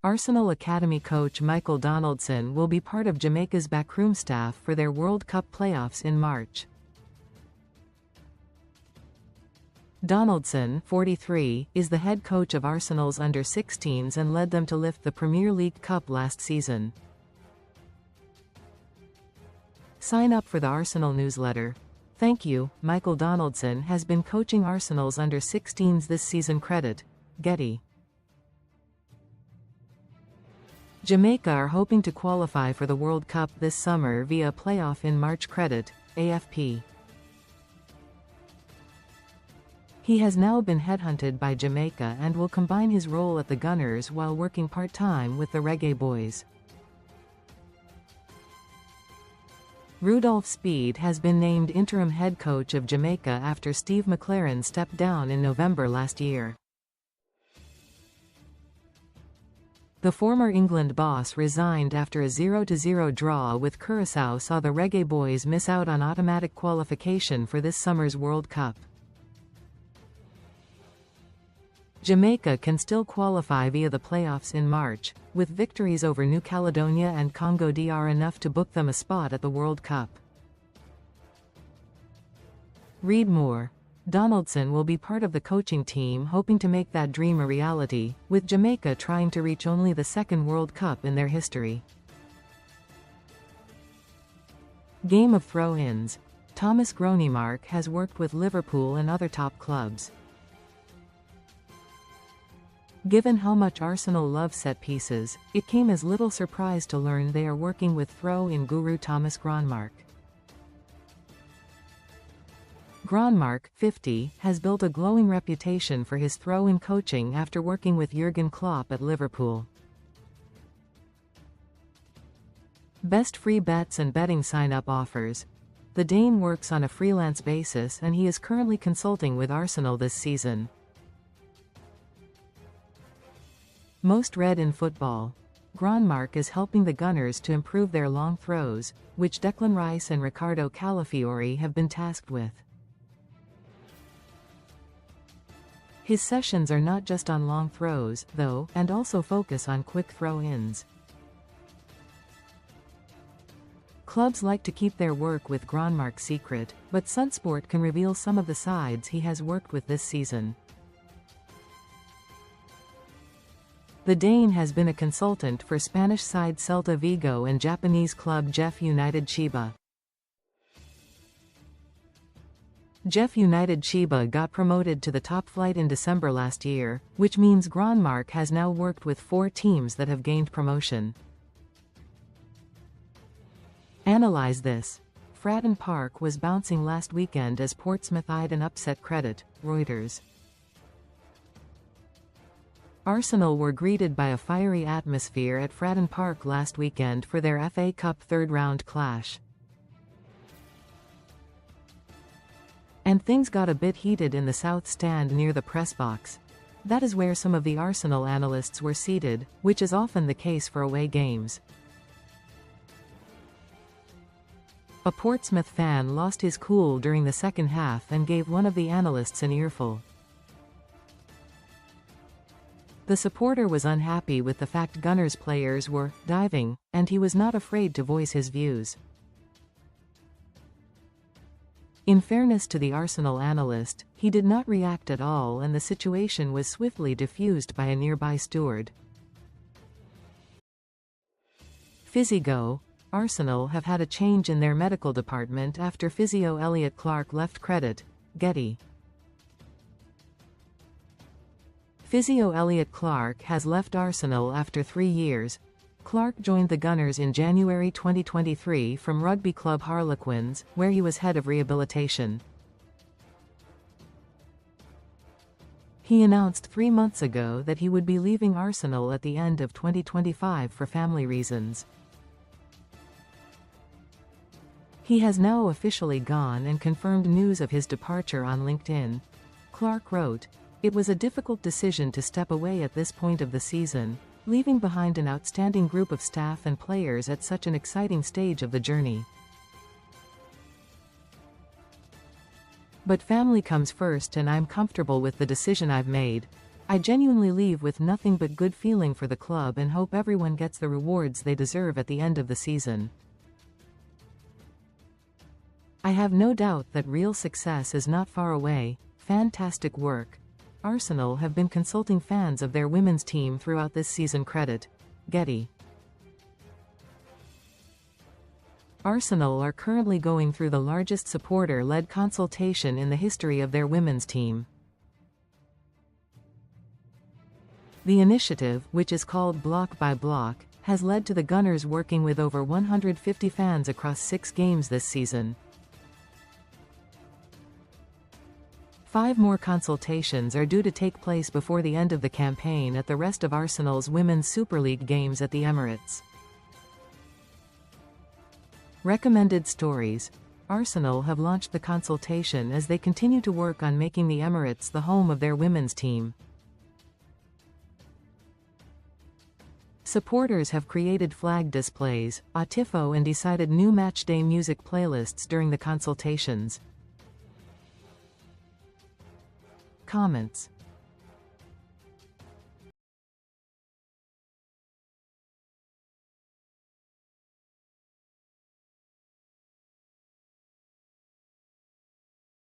Arsenal Academy coach Michael Donaldson will be part of Jamaica's backroom staff for their World Cup playoffs in March. Donaldson, 43, is the head coach of Arsenal's under-16s and led them to lift the Premier League Cup last season. Sign up for the Arsenal newsletter. Thank you. Michael Donaldson has been coaching Arsenal's under-16s this season. Credit. Getty. Jamaica are hoping to qualify for the World Cup this summer via a playoff in MarchCredit, AFP. He has now been headhunted by Jamaica and will combine his role at the Gunners while working part-time with the Reggae Boyz. Rudolph Speid has been named interim head coach of Jamaica after Steve McClaren stepped down in November last year. The former England boss resigned after a 0-0 draw with Curacao saw the Reggae Boyz miss out on automatic qualification for this summer's World Cup. Jamaica can still qualify via the playoffs in March, with victories over New Caledonia and Congo DR enough to book them a spot at the World Cup. Read more. Donaldson will be part of the coaching team hoping to make that dream a reality, with Jamaica trying to reach only the second World Cup in their history. Game of throw-ins. Thomas Gronemark has worked with Liverpool and other top clubs. Given how much Arsenal love set pieces, it came as little surprise to learn they are working with throw-in guru Thomas Gronemark. Gronemark, 50, has built a glowing reputation for his throw-in coaching after working with Jurgen Klopp at Liverpool. Best free bets and betting sign-up offers. The Dane works on a freelance basis and he is currently consulting with Arsenal this season. Most read in football. Gronemark is helping the Gunners to improve their long throws, which Declan Rice and Riccardo Calafiori have been tasked with. His sessions are not just on long throws, though, and also focus on quick throw-ins. Clubs like to keep their work with Gronemark secret, but Sunsport can reveal some of the sides he has worked with this season. The Dane has been a consultant for Spanish side Celta Vigo and Japanese club Jeff United Chiba. Jeff United Chiba got promoted to the top flight in December last year, which means Gronemark has now worked with 4 teams that have gained promotion. Analyze this. Fratton Park was bouncing last weekend as Portsmouth eyed an upset. Credit, Reuters. Arsenal were greeted by a fiery atmosphere at Fratton Park last weekend for their FA Cup third-round clash. And things got a bit heated in the south stand near the press box. That is where some of the Arsenal analysts were seated, which is often the case for away games. A Portsmouth fan lost his cool during the second half and gave one of the analysts an earful. The supporter was unhappy with the fact Gunners players were diving, and he was not afraid to voice his views. In fairness to the Arsenal analyst, he did not react at all and the situation was swiftly diffused by a nearby steward. Physio. Arsenal have had a change in their medical department after physio Elliot Clark left. Credit, Getty. Physio Elliot Clark has left Arsenal after 3 years. Clark joined the Gunners in January 2023 from rugby club Harlequins, where he was head of rehabilitation. He announced 3 months ago that he would be leaving Arsenal at the end of 2025 for family reasons. He has now officially gone and confirmed news of his departure on LinkedIn. Clark wrote, "It was a difficult decision to step away at this point of the season, leaving behind an outstanding group of staff and players at such an exciting stage of the journey. But family comes first and I'm comfortable with the decision I've made. I genuinely leave with nothing but good feeling for the club and hope everyone gets the rewards they deserve at the end of the season. I have no doubt that real success is not far away. Fantastic work. Arsenal have been consulting fans of their women's team throughout this season. Credit. Getty. Arsenal are currently going through the largest supporter-led consultation in the history of their women's team. The initiative, which is called Block by Block, has led to the Gunners working with over 150 fans across 6 games this season. 5 more consultations are due to take place before the end of the campaign at the rest of Arsenal's Women's Super League games at the Emirates. Recommended stories. Arsenal have launched the consultation as they continue to work on making the Emirates the home of their women's team. Supporters have created flag displays, a tifo and decided new matchday music playlists during the consultations. Comments.